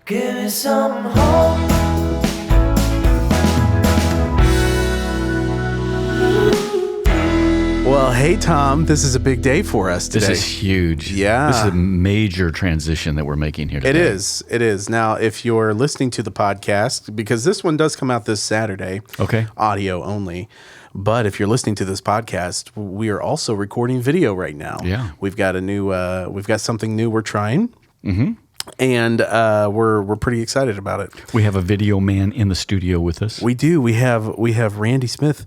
Give me some hope. Well, hey, Tom, this is a big day for us today. This is huge. Yeah. This is a major transition that we're making here today. It is. It is. Now, if you're listening to the podcast, because this one does come out this Saturday, Okay. audio only. But if you're listening to this podcast, we are also recording video right now. Yeah. We've got we've got something new we're trying. Mm-hmm. And we're pretty excited about it. We have a video man in the studio with us. We do. We have Randy Smith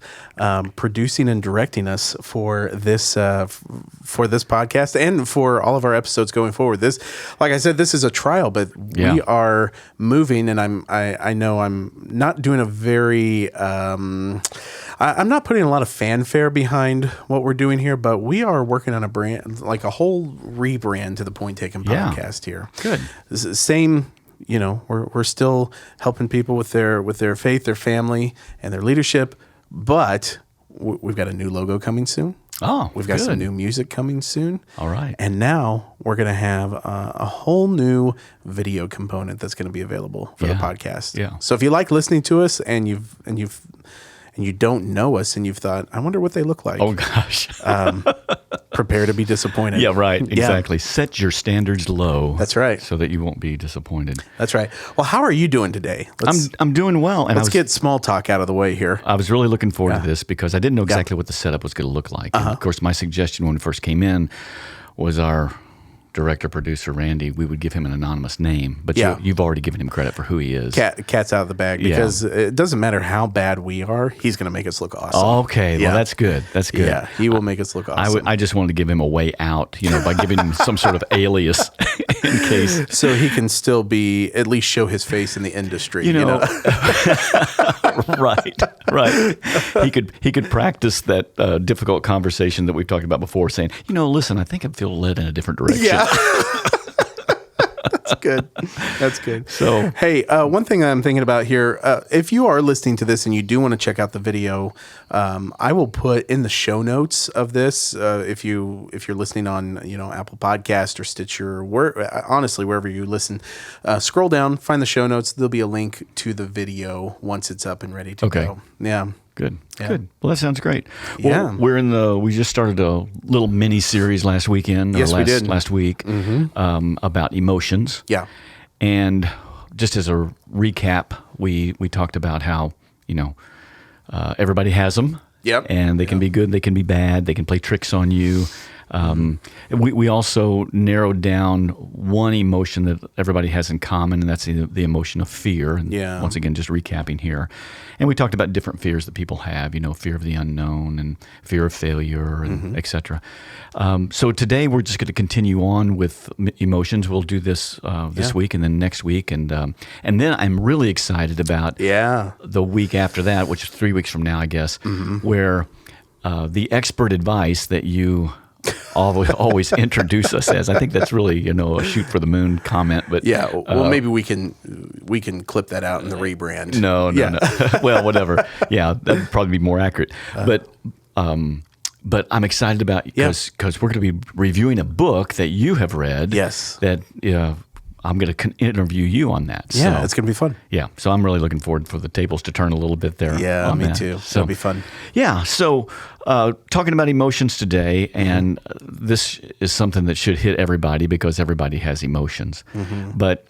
producing and directing us for this podcast and for all of our episodes going forward. This, like I said, this is a trial, but Yeah. we are moving, and I know I'm not doing a very. I'm not putting a lot of fanfare behind what we're doing here, but we are working on a brand, like a whole rebrand to the PointTaken Yeah. podcast here. Good. Same, we're still helping people with their faith, their family, and their leadership, but we've got a new logo coming soon. Oh, We've got good. some new music coming soon. All right. And now we're going to have a whole new video component that's going to be available for the podcast. Yeah. So if you like listening to us and you don't know us and you've thought, I wonder what they look like. Oh, gosh. Prepare to be disappointed. Yeah, right. Yeah. Exactly. Set your standards low. That's right. So that you won't be disappointed. That's right. Well, how are you doing today? I'm doing well. And Let's get small talk out of the way here. I was really looking forward to this because I didn't know exactly what the setup was going to look like. And of course, my suggestion when we first came in was our director, producer, Randy, we would give him an anonymous name. But Yeah. you've already given him credit for who he is. Cat's out of the bag because it doesn't matter how bad we are. He's going to make us look awesome. Okay. Yeah. Well, that's good. That's good. Yeah, he will make us look awesome. I just wanted to give him a way out, by giving him some sort of alias in case. so he can still at least show his face in the industry. Right. He could practice that difficult conversation that we've talked about before, saying, listen, I think I feel led in a different direction. Yeah. That's good. So, hey, one thing I'm thinking about here, if you are listening to this and you do want to check out the video, I will put in the show notes of this. If you're listening on Apple Podcast or Stitcher, honestly wherever you listen, scroll down, find the show notes. There'll be a link to the video once it's up and ready to go. Yeah. Good. Yeah. Good. Well, that sounds great. Yeah. Well, we just started a little mini series last weekend. Yes, we did. Last week about emotions. Yeah. And just as a recap, we talked about how, everybody has them. Yep. And they can be good, they can be bad, they can play tricks on you. We also narrowed down one emotion that everybody has in common, and that's the emotion of fear. And Yeah. once again, just recapping here. And we talked about different fears that people have, fear of the unknown and fear of failure, and et cetera. So today we're just going to continue on with emotions. We'll do this this week and then next week. And then I'm really excited about the week after that, which is 3 weeks from now, I guess, where the expert advice that you always introduce us as. I think that's really a shoot for the moon comment. But maybe we can clip that out in the rebrand. No. Well, whatever. Yeah, that'd probably be more accurate. But I'm excited about because we're going to be reviewing a book that you have read. Yes. That I'm going to interview you on that. Yeah, so, it's going to be fun. Yeah, so I'm really looking forward for the tables to turn a little bit there. Yeah, on me that. too. So It'll be fun. Yeah, so talking about emotions today, and this is something that should hit everybody because everybody has emotions. But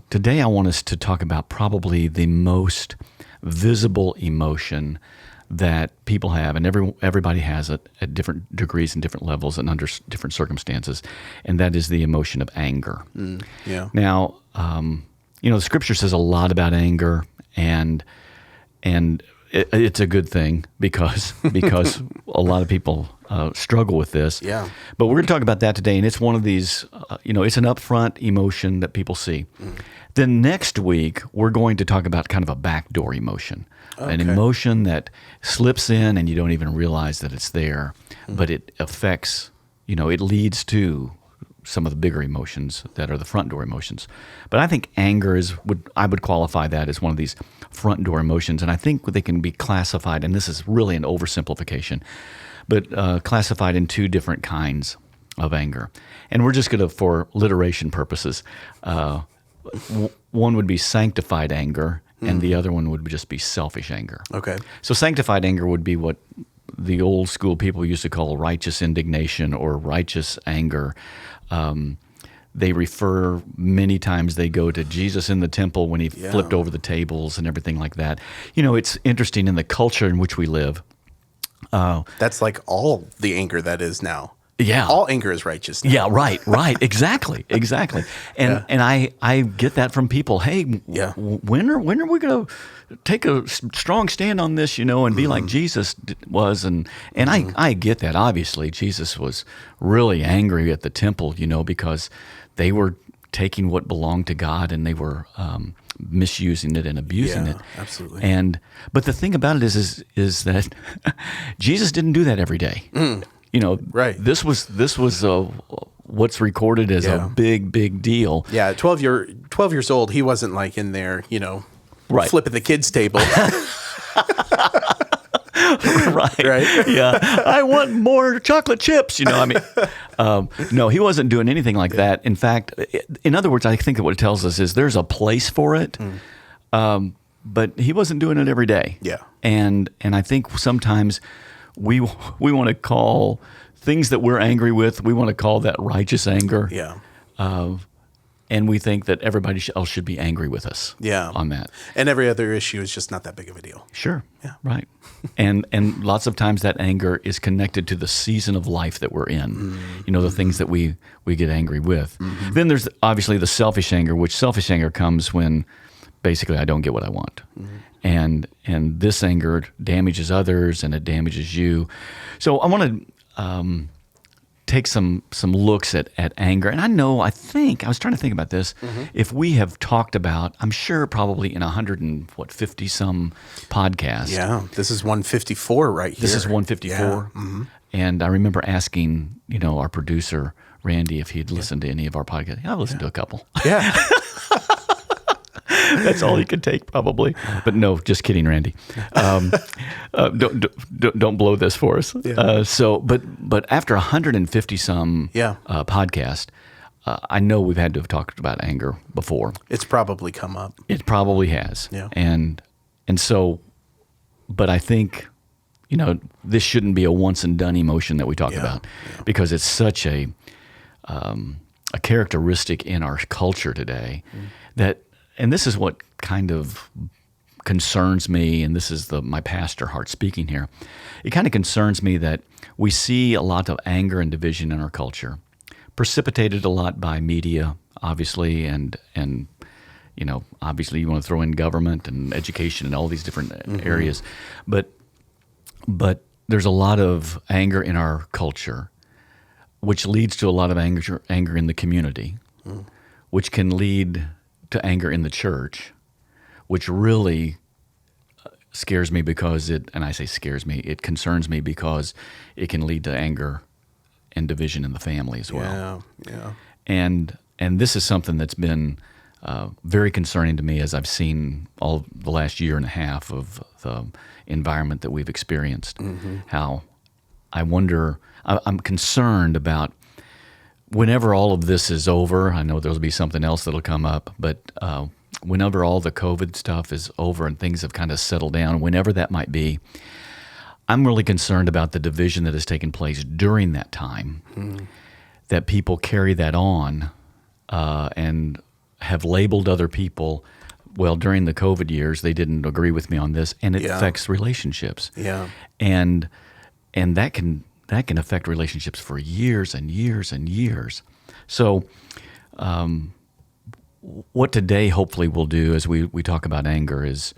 today I want us to talk about probably the most visible emotion that people have, and everybody has it at different degrees and different levels and under different circumstances, and that is the emotion of anger. Yeah. Now, the Scripture says a lot about anger, and it's a good thing because a lot of people struggle with this. Yeah. But we're going to talk about that today, and it's one of these, it's an upfront emotion that people see. Then next week, we're going to talk about kind of a backdoor emotion, an emotion that slips in and you don't even realize that it's there, but it affects, it leads to some of the bigger emotions that are the front door emotions. But I think anger I would qualify that as one of these front door emotions, and I think they can be classified, and this is really an oversimplification, but classified in two different kinds of anger. And we're just going to, for alliteration purposes, one would be sanctified anger, and the other one would just be selfish anger. Okay. So sanctified anger would be what the old school people used to call righteous indignation or righteous anger. They refer many times, they go to Jesus in the temple when he flipped over the tables and everything like that. It's interesting in the culture in which we live. That's like all the anger that is now. Yeah. All anger is righteous now. Yeah, right. Exactly. And I get that from people. Hey, when are we going to take a strong stand on this, and be like Jesus was? And I get that. Obviously, Jesus was really angry at the temple, because they were taking what belonged to God and they were misusing it and abusing it. Absolutely. But the thing about it is that Jesus didn't do that every day. Right. This was what's recorded as a big deal. Yeah, 12 years old, he wasn't like in there, Right. flipping the kids' table. Right. Yeah. I want more chocolate chips. No, he wasn't doing anything like that. In fact, in other words, I think that what it tells us is there's a place for it, but he wasn't doing it every day. Yeah. And I think sometimes we want to call things that we're angry with, we want to call that righteous anger. Yeah. And we think that everybody else should be angry with us on that. And every other issue is just not that big of a deal. Sure. Yeah. Right. And lots of times that anger is connected to the season of life that we're in. The things that we get angry with. Then there's obviously the selfish anger, which selfish anger comes when basically I don't get what I want. And this anger damages others and it damages you. So I want to take some looks at anger. And I was trying to think about this. If we have talked about, I'm sure probably in 150 some podcasts. Yeah, this is 154 right here. This is 154. Yeah. And I remember asking, our producer, Randy, if he'd listened to any of our podcasts. I've listened to a couple. Yeah. That's all he could take, probably. But no, just kidding, Randy. Don't blow this for us. Yeah. But after 150 some podcast, I know we've had to have talked about anger before. It's probably come up. It probably has. Yeah. And so, but I think this shouldn't be a once and done emotion that we talk about because it's such a characteristic in our culture today that. And this is what kind of concerns me, and this is my pastor heart speaking here. It kind of concerns me that we see a lot of anger and division in our culture, precipitated a lot by media, obviously, and obviously you want to throw in government and education and all these different areas, but there's a lot of anger in our culture, which leads to a lot of anger in the community, which can lead to anger in the church, which really scares me because and I say scares me, it concerns me because it can lead to anger and division in the family as well. Yeah. And this is something that's been very concerning to me as I've seen all the last year and a half of the environment that we've experienced. How I wonder, I'm concerned about whenever all of this is over. I know there'll be something else that'll come up, but whenever all the COVID stuff is over and things have kind of settled down, whenever that might be, I'm really concerned about the division that has taken place during that time, that people carry that on and have labeled other people, well, during the COVID years, they didn't agree with me on this, and it affects relationships. Yeah. And that can affect relationships for years and years and years. So what today hopefully we'll do as we talk about anger is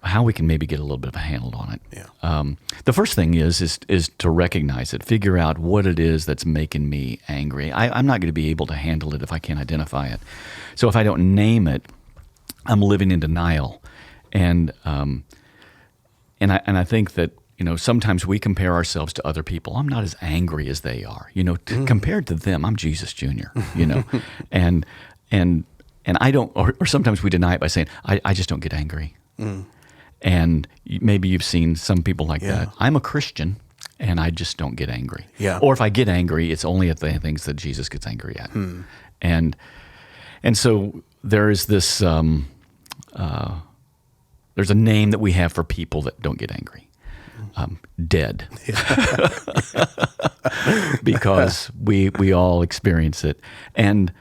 how we can maybe get a little bit of a handle on it. Yeah. The first thing is to recognize it, figure out what it is that's making me angry. I'm not going to be able to handle it if I can't identify it. So if I don't name it, I'm living in denial. And I think that sometimes we compare ourselves to other people. I'm not as angry as they are. Compared to them, I'm Jesus Jr. and I don't. Or sometimes we deny it by saying, I just don't get angry. And maybe you've seen some people like that. I'm a Christian, and I just don't get angry. Yeah. Or if I get angry, it's only at the things that Jesus gets angry at. And so there is this. There's a name that we have for people that don't get angry. Dead. Because we all experience it. And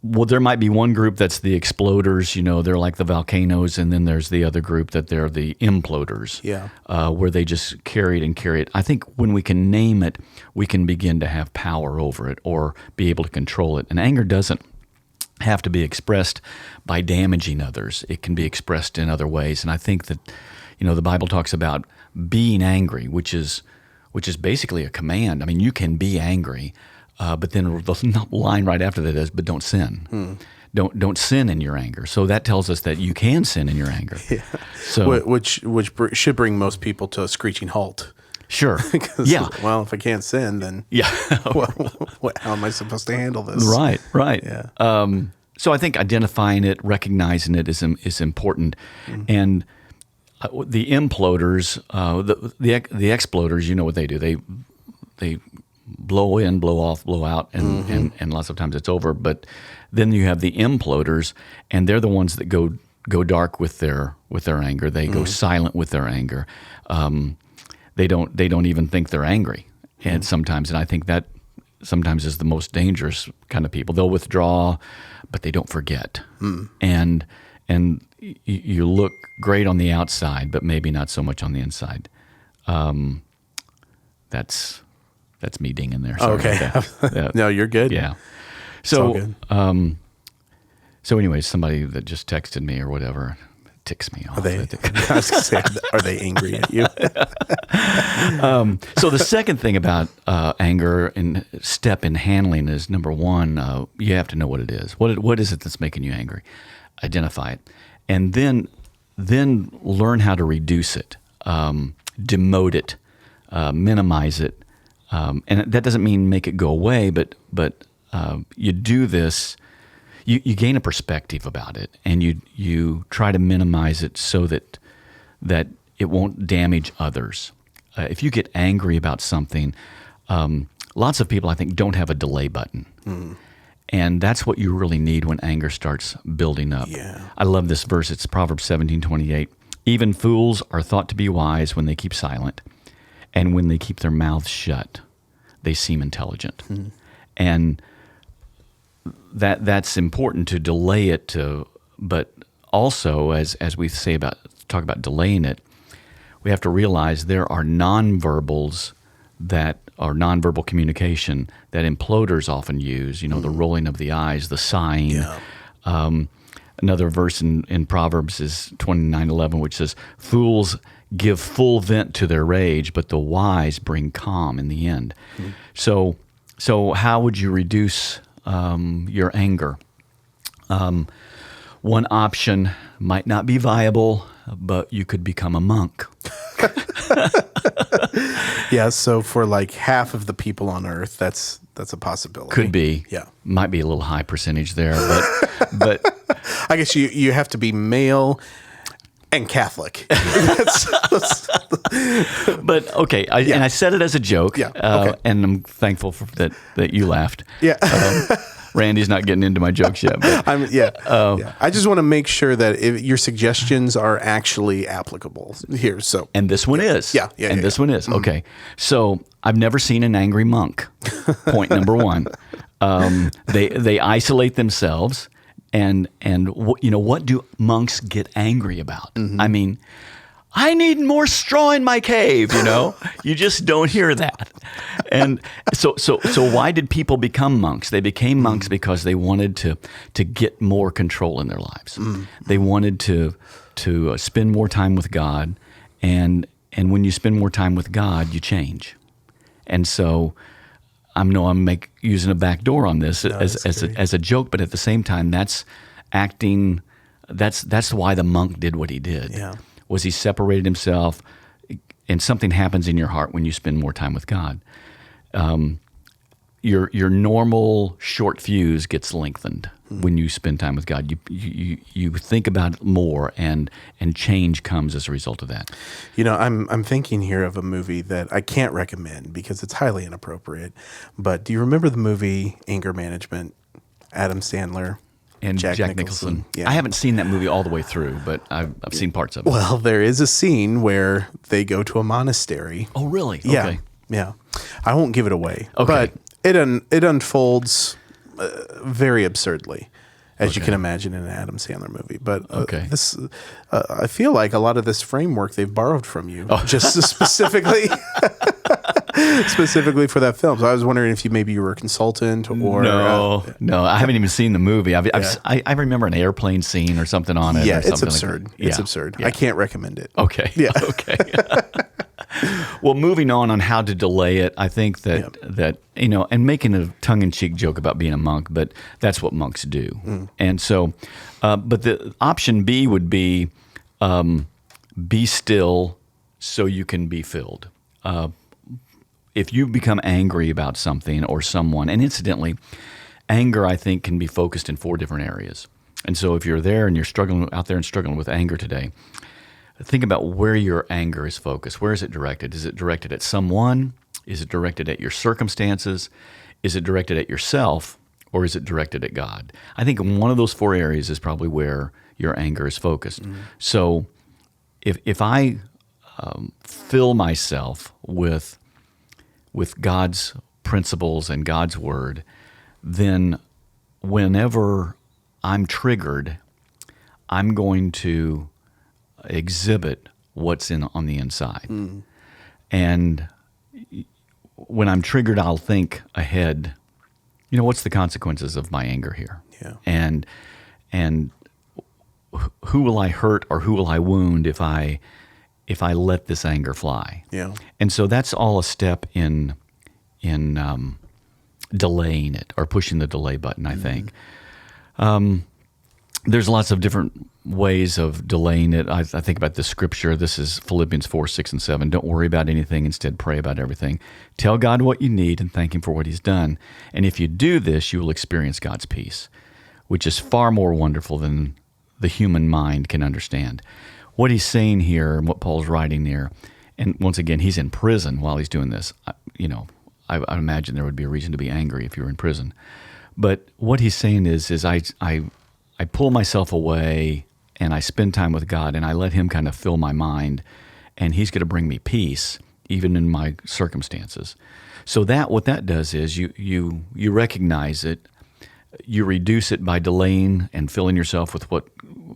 well, there might be one group that's the exploders, they're like the volcanoes, and then there's the other group that they're the imploders, where they just carry it. I think when we can name it, we can begin to have power over it or be able to control it. And anger doesn't have to be expressed by damaging others. It can be expressed in other ways. And I think that, the Bible talks about being angry, which is basically a command. I mean, you can be angry, but then the line right after that is, but don't sin. Don't sin in your anger. So that tells us that you can sin in your anger. Yeah. So which should bring most people to a screeching halt. Sure. Yeah. Well, if I can't sin, then how am I supposed to handle this? Right. Yeah. So I think identifying it, recognizing it is important, and the imploders, the exploders, you know what they do? They blow in, blow off, blow out, and lots of times it's over. But then you have the imploders, and they're the ones that go dark with their anger. They go silent with their anger. They don't even think they're angry, and I think that sometimes is the most dangerous kind of people. They'll withdraw, but they don't forget, and you look great on the outside, but maybe not so much on the inside. That's me dinging there. Sorry Okay, no, you're good. Yeah. So, so anyways, somebody that just texted me or whatever ticks me off. I was gonna say, are they angry at you? So the second thing about anger and step in handling is, number one, you have to know what it is. What is it that's making you angry? Identify it, and then learn how to reduce it, demote it, minimize it, and that doesn't mean make it go away, but you do this. You gain a perspective about it, and you try to minimize it so that it won't damage others. If you get angry about something, lots of people, I think, don't have a delay button. And that's what you really need when anger starts building up. Yeah. I love this verse. It's Proverbs 17:28. Even fools are thought to be wise when they keep silent, and when they keep their mouths shut, they seem intelligent. And that's important to delay it but also as we talk about delaying it, we have to realize there are nonverbals that are nonverbal communication that imploders often use, the rolling of the eyes, the sighing. Yeah. Another verse in Proverbs is 29:11, which says, fools give full vent to their rage, but the wise bring calm in the end. So how would you reduce your anger? One option might not be viable, but you could become a monk. Yeah, so for like half of the people on earth, that's a possibility. Could be. Yeah. Might be a little high percentage there, but I guess you have to be male and Catholic. But okay, and I said it as a joke. Yeah. Okay. And I'm thankful that you laughed. Yeah. Randy's not getting into my jokes yet. But, I just want to make sure that your suggestions are actually applicable here. So, and this one is. Yeah. And this one is. Okay. So I've never seen an angry monk. Point number one. They isolate themselves. And what do monks get angry about? I mean, I need more straw in my cave, You just don't hear that. And so why did people become monks? They became monks because they wanted to get more control in their lives. They wanted to spend more time with God, and when you spend more time with God, you change. And so I'm using a back door on this as a joke, but at the same time, that's acting. That's why the monk did what he did. Yeah. Was he separated himself, and something happens in your heart when you spend more time with God. Your normal short fuse gets lengthened when you spend time with God. You think about it more, and change comes as a result of that. I'm thinking here of a movie that I can't recommend because it's highly inappropriate. But do you remember the movie Anger Management? Adam Sandler. And Jack Nicholson. Yeah. I haven't seen that movie all the way through, but I've seen parts of it. Well, there is a scene where they go to a monastery. Oh, really? Yeah, Okay. yeah. I won't give it away, Okay. but it unfolds very absurdly, as you can imagine in an Adam Sandler movie. But this, I feel like a lot of this framework they've borrowed from you, just specifically. Specifically for that film, so I was wondering if you were a consultant or no, I haven't even seen the movie. I remember an airplane scene or something on it. Yeah, or it's something absurd. Like that. It's absurd. Yeah. I can't recommend it. Okay. Yeah. Okay. Well, moving on how to delay it, I think that and making a tongue-in-cheek joke about being a monk, but that's what monks do. And so, but the option B would be still so you can be filled. If you become angry about something or someone, and incidentally, anger, I think, can be focused in 4 different areas. And so if you're there and you're struggling with anger today, think about where your anger is focused. Where is it directed? Is it directed at someone? Is it directed at your circumstances? Is it directed at yourself? Or is it directed at God? I think one of those 4 areas is probably where your anger is focused. So if I fill myself with God's principles and God's word, then whenever I'm triggered, I'm going to exhibit what's on the inside. And when I'm triggered, I'll think ahead, what's the consequences of my anger here? Yeah. And who will I hurt or who will I wound if I let this anger fly? Yeah. And so that's all a step in delaying it or pushing the delay button, I think. There's lots of different ways of delaying it. I think about the scripture. This is Philippians 4, 6, and 7. Don't worry about anything. Instead, pray about everything. Tell God what you need and thank Him for what He's done. And if you do this, you will experience God's peace, which is far more wonderful than the human mind can understand. What he's saying here and what Paul's writing here, and once again, he's in prison while he's doing this. I imagine there would be a reason to be angry if you were in prison. But what he's saying is I pull myself away and I spend time with God and I let Him kind of fill my mind, and He's going to bring me peace even in my circumstances. So what that does is you recognize it, you reduce it by delaying and filling yourself with what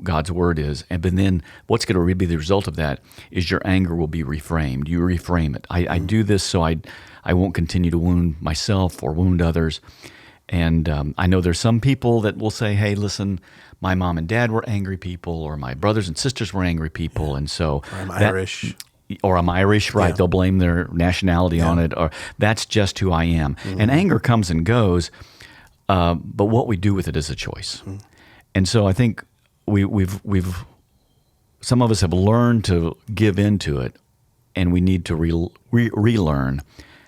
God's word is, but then what's going to be the result of that is your anger will be reframed. You reframe it. I do this so I won't continue to wound myself or wound others. And I know there's some people that will say, hey, listen, my mom and dad were angry people, or my brothers and sisters were angry people, and so Or I'm Irish. Or I'm Irish, right? Yeah. They'll blame their nationality on it, or that's just who I am. And anger comes and goes, but what we do with it is a choice. And so I think we've some of us have learned to give into it, and we need to relearn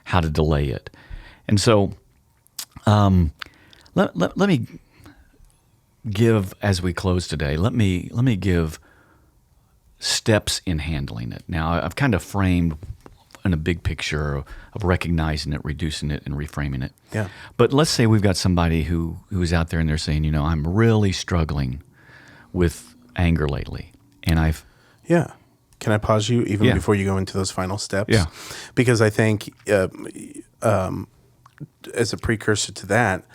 how to delay it. And so let me give, as we close today, let me give steps in handling it. Now, I've kind of framed in a big picture of recognizing it, reducing it, and reframing it. Yeah. But let's say we've got somebody who's out there and they're saying, I'm really struggling with anger lately, and I've Yeah. Can I pause you even Yeah. before you go into those final steps? Yeah. Because I think as a precursor to that,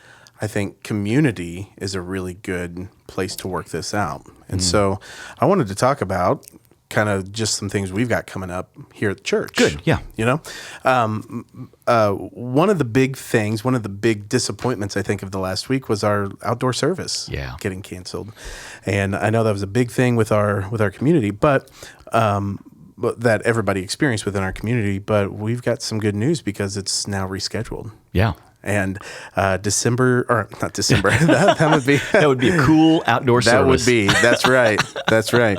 I think community is a really good place to work this out. And so I wanted to talk about kind of just some things we've got coming up here at the church. Good, yeah. One of the big things, one of the big disappointments, I think, of the last week was our outdoor service getting canceled. And I know that was a big thing with our community, but that everybody experienced within our community. But we've got some good news because it's now rescheduled. Yeah. And not December. That would be a cool outdoor service. That would be. That's right. That's right.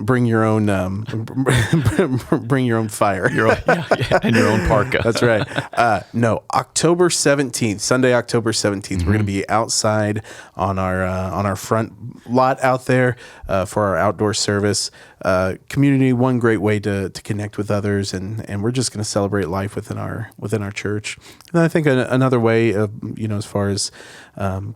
Bring your own. Bring your own fire. And your own parka. That's right. No, October 17th, Sunday, October 17th. We're going to be outside on our front lot out there for our outdoor service. Community, one great way to connect with others, and we're just going to celebrate life within our church. And I think another way of, as far as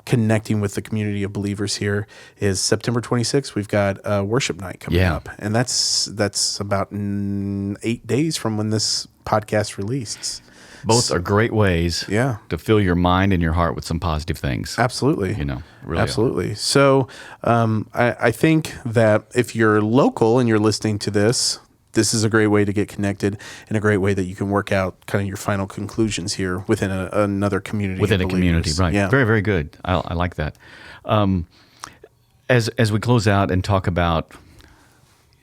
connecting with the community of believers here is September 26th. We've got a worship night coming up, and that's about 8 days from when this podcast released. Both are great ways to fill your mind and your heart with some positive things. Absolutely. Really absolutely. Are. So I think that if you're local and you're listening to this is a great way to get connected and a great way that you can work out kind of your final conclusions here within another community. Within a community, right. Yeah. Very, very good. I like that. As we close out and talk about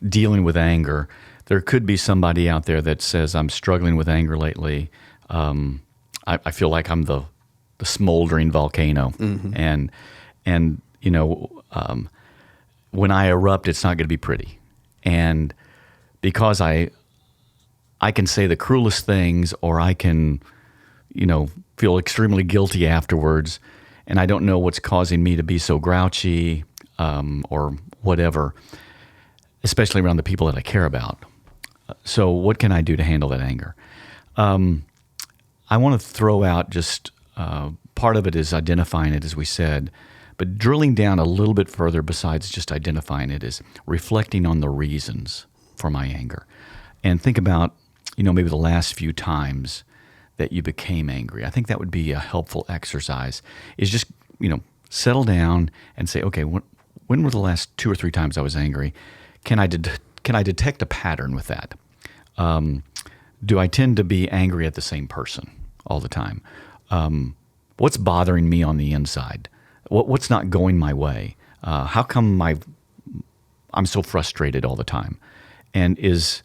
dealing with anger, there could be somebody out there that says, I'm struggling with anger lately. I feel like I'm the smoldering volcano, and when I erupt, it's not going to be pretty, and because I can say the cruelest things, or I can, feel extremely guilty afterwards, and I don't know what's causing me to be so grouchy, or whatever, especially around the people that I care about. So what can I do to handle that anger? I want to throw out just part of it is identifying it, as we said, but drilling down a little bit further besides just identifying it is reflecting on the reasons for my anger. And think about, maybe the last few times that you became angry. I think that would be a helpful exercise, is just, settle down and say, okay, when were the last 2 or 3 times I was angry? Can I detect a pattern with that? Do I tend to be angry at the same person all the time? What's bothering me on the inside? What's not going my way? How come I'm so frustrated all the time? And is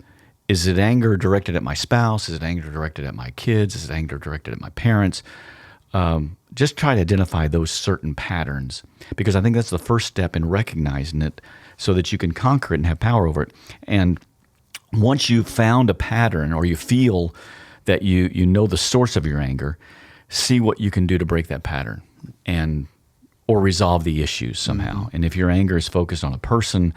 it anger directed at my spouse? Is it anger directed at my kids? Is it anger directed at my parents? Just try to identify those certain patterns, because I think that's the first step in recognizing it so that you can conquer it and have power over it. And once you've found a pattern, or you feel that you know the source of your anger, see what you can do to break that pattern or resolve the issues somehow. And if your anger is focused on a person,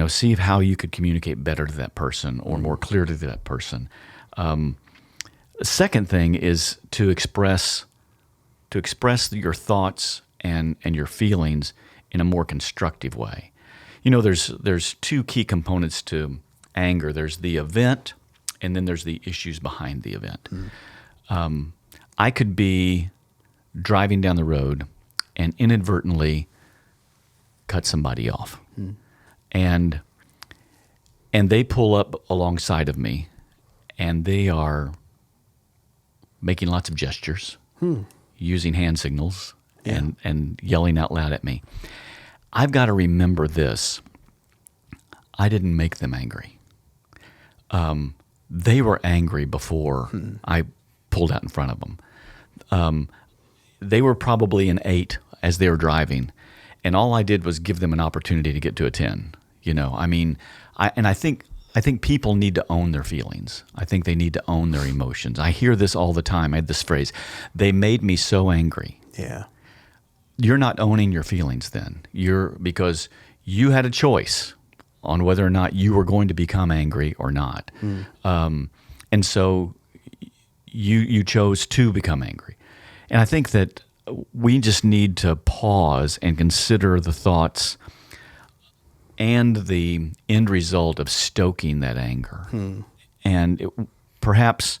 see how you could communicate better to that person or more clearly to that person. The second thing is to express your thoughts and your feelings in a more constructive way. There's 2 key components to anger. There's the event, and then there's the issues behind the event. I could be driving down the road and inadvertently cut somebody off, and they pull up alongside of me, and they are making lots of gestures, using hand signals, and yelling out loud at me. I've got to remember this. I didn't make them angry. They were angry before I pulled out in front of them. They were probably an 8 as they were driving, and all I did was give them an opportunity to get to a 10. I think people need to own their feelings. I think they need to own their emotions. I hear this all the time. I had this phrase, they made me so angry. Yeah. You're not owning your feelings then. Because you had a choice on whether or not you were going to become angry or not. And so you chose to become angry. And I think that we just need to pause and consider the thoughts and the end result of stoking that anger. And perhaps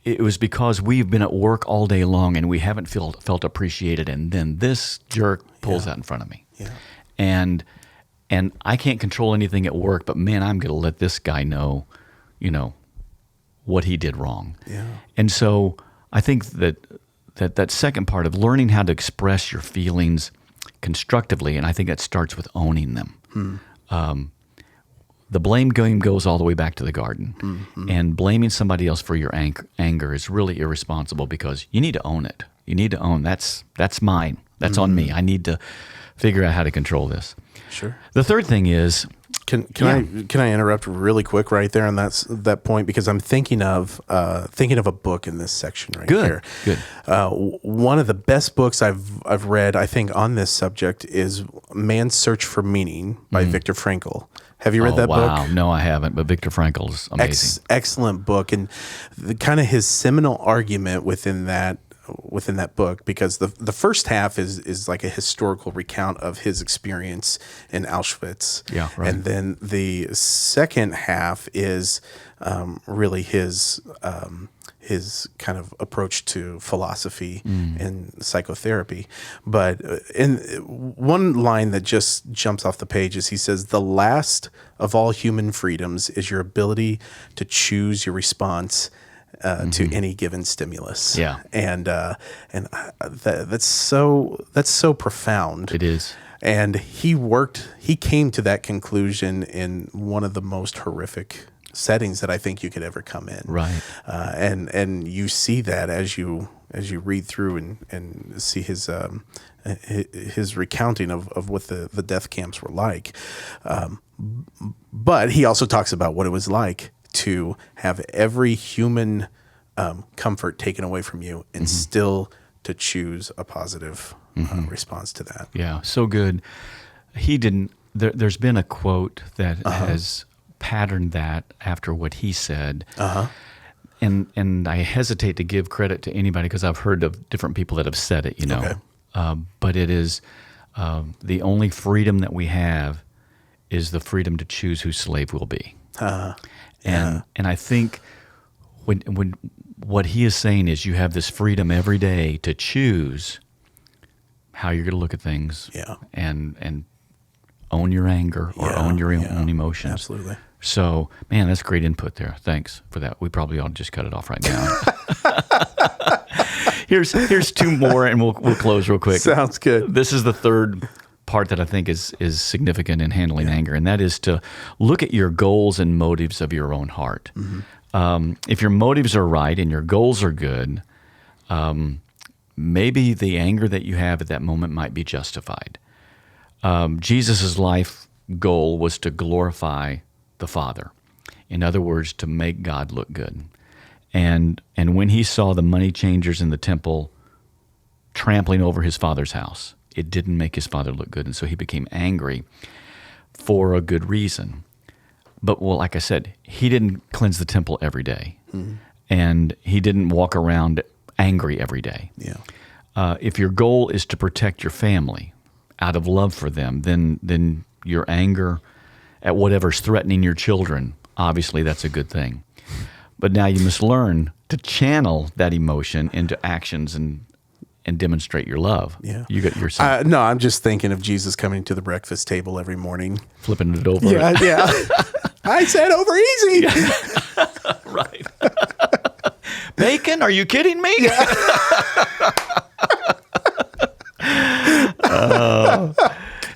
it was because we've been at work all day long and we haven't felt appreciated, and then this jerk pulls out in front of me. And I can't control anything at work, but man, I'm going to let this guy know, what he did wrong. And so I think that second part of learning how to express your feelings constructively, and I think that starts with owning them. The blame game goes all the way back to the garden. And blaming somebody else for your anger is really irresponsible, because you need to own it. You need to own, that's mine. That's on me. I need to figure out how to control this. Sure. The third thing is Can I interrupt really quick right there on that point, because I'm thinking of a book in this section right here. Good. One of the best books I've read, I think, on this subject is Man's Search for Meaning by Viktor Frankl. Have you read that book? Wow, no, I haven't. But Viktor Frankl's amazing. Excellent book, and kind of his seminal argument within that book, because the first half is like a historical recount of his experience in Auschwitz. Yeah, right. And then the second half is really his kind of approach to philosophy and psychotherapy. But in one line that just jumps off the page is he says, "The last of all human freedoms is your ability to choose your response to any given stimulus." Yeah. And that's so profound. It is. And he came to that conclusion in one of the most horrific settings that I think you could ever come in. Right. And you see that as you read through and see his recounting of what the death camps were like. But he also talks about what it was like to have every human comfort taken away from you and still to choose a positive response to that. Yeah, so good. He didn't. There's been a quote that has patterned that after what he said. And I hesitate to give credit to anybody because I've heard of different people that have said it, Okay. But it is the only freedom that we have is the freedom to choose whose slave we'll be. And I think when what he is saying is you have this freedom every day to choose how you're going to look at things, and own your anger or own your own emotions. Absolutely. So, man, that's great input there. Thanks for that. We probably ought to just cut it off right now. Here's two more, and we'll close real quick. Sounds good. This is the third part that I think is significant in handling anger, and that is to look at your goals and motives of your own heart. If your motives are right and your goals are good, maybe the anger that you have at that moment might be justified. Jesus' life goal was to glorify the Father. In other words, to make God look good. And when he saw the money changers in the temple trampling over his Father's house, it didn't make his Father look good. And so he became angry for a good reason. But, well, like I said, he didn't cleanse the temple every day. And he didn't walk around angry every day. Yeah. If your goal is to protect your family out of love for them, then your anger at whatever's threatening your children, obviously that's a good thing. But now you must learn to channel that emotion into actions and demonstrate your love. Yeah. You got yourself No, I'm just thinking of Jesus coming to the breakfast table every morning. flipping it over. Yeah. I said over easy. Right. Bacon? Are you kidding me?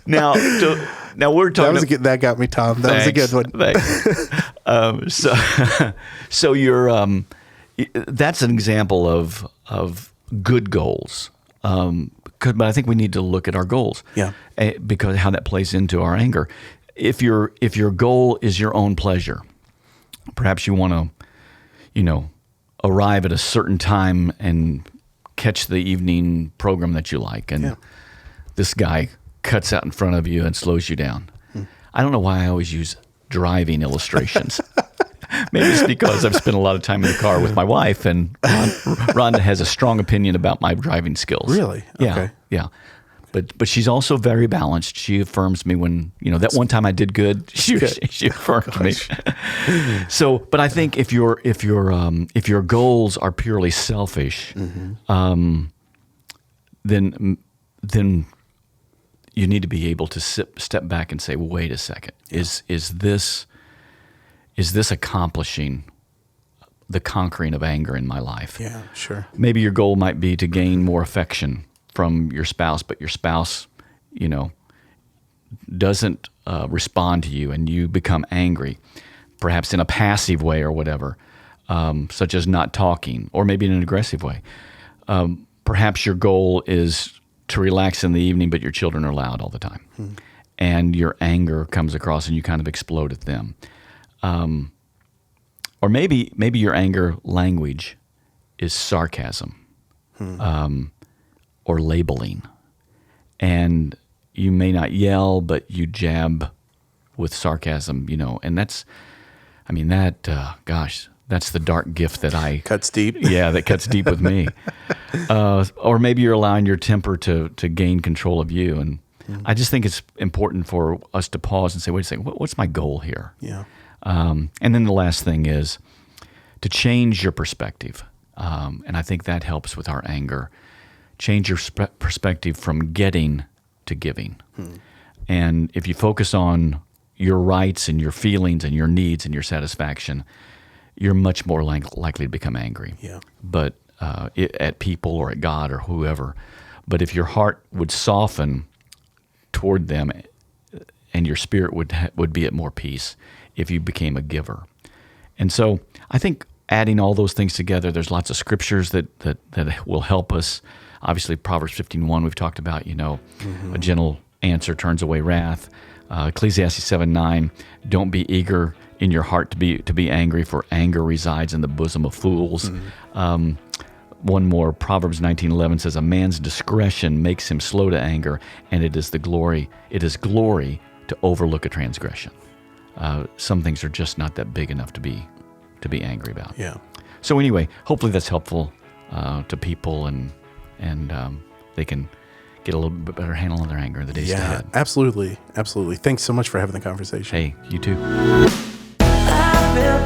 Now we're talking. That got me, Tom. That was a good one. Thanks. So you're that's an example of good goals. But I think we need to look at our goals. Yeah. Because how that plays into our anger. If your goal is your own pleasure, perhaps you want to, arrive at a certain time and catch the evening program that you like, and this guy cuts out in front of you and slows you down. I don't know why I always use driving illustrations. Maybe it's because I've spent a lot of time in the car with my wife, and Rhonda has a strong opinion about my driving skills. Really? Yeah. Okay. Yeah. But she's also very balanced. She affirms me when, that one time I did good, she affirmed me. So, but I think if your goals are purely selfish, then you need to be able to step back and say, well, wait a second. Is this accomplishing the conquering of anger in my life? Yeah, sure. Maybe your goal might be to gain more affection from your spouse, but your spouse, doesn't respond to you, and you become angry, perhaps in a passive way or whatever, such as not talking, or maybe in an aggressive way. Perhaps your goal is to relax in the evening, but your children are loud all the time. and your anger comes across and you kind of explode at them. Or maybe your anger language is sarcasm or labeling. And you may not yell, but you jab with sarcasm, and that's the dark gift that I... Cuts deep. Yeah, that cuts deep with me. Or maybe you're allowing your temper to gain control of you. And I just think it's important for us to pause and say, wait a second, what's my goal here? Yeah. And then the last thing is to change your perspective. And I think that helps with our anger. Change your perspective from getting to giving. And if you focus on your rights and your feelings and your needs and your satisfaction, you're much more likely to become angry. Yeah. But at people or at God or whoever. But if your heart would soften toward them and your spirit would be at more peace if you became a giver. And so I think adding all those things together, there's lots of scriptures that will help us. Obviously, Proverbs 15:1 we've talked about, a gentle answer turns away wrath. Ecclesiastes 7:9, don't be eager in your heart to be angry, for anger resides in the bosom of fools. One more, Proverbs 19:11 says, a man's discretion makes him slow to anger, and it is glory to overlook a transgression. Some things are just not that big enough to be angry about. Yeah. So anyway, hopefully that's helpful to people, and they can get a little bit better handle on their anger in the days ahead. Absolutely. Absolutely. Thanks so much for having the conversation. Hey, you too. I've been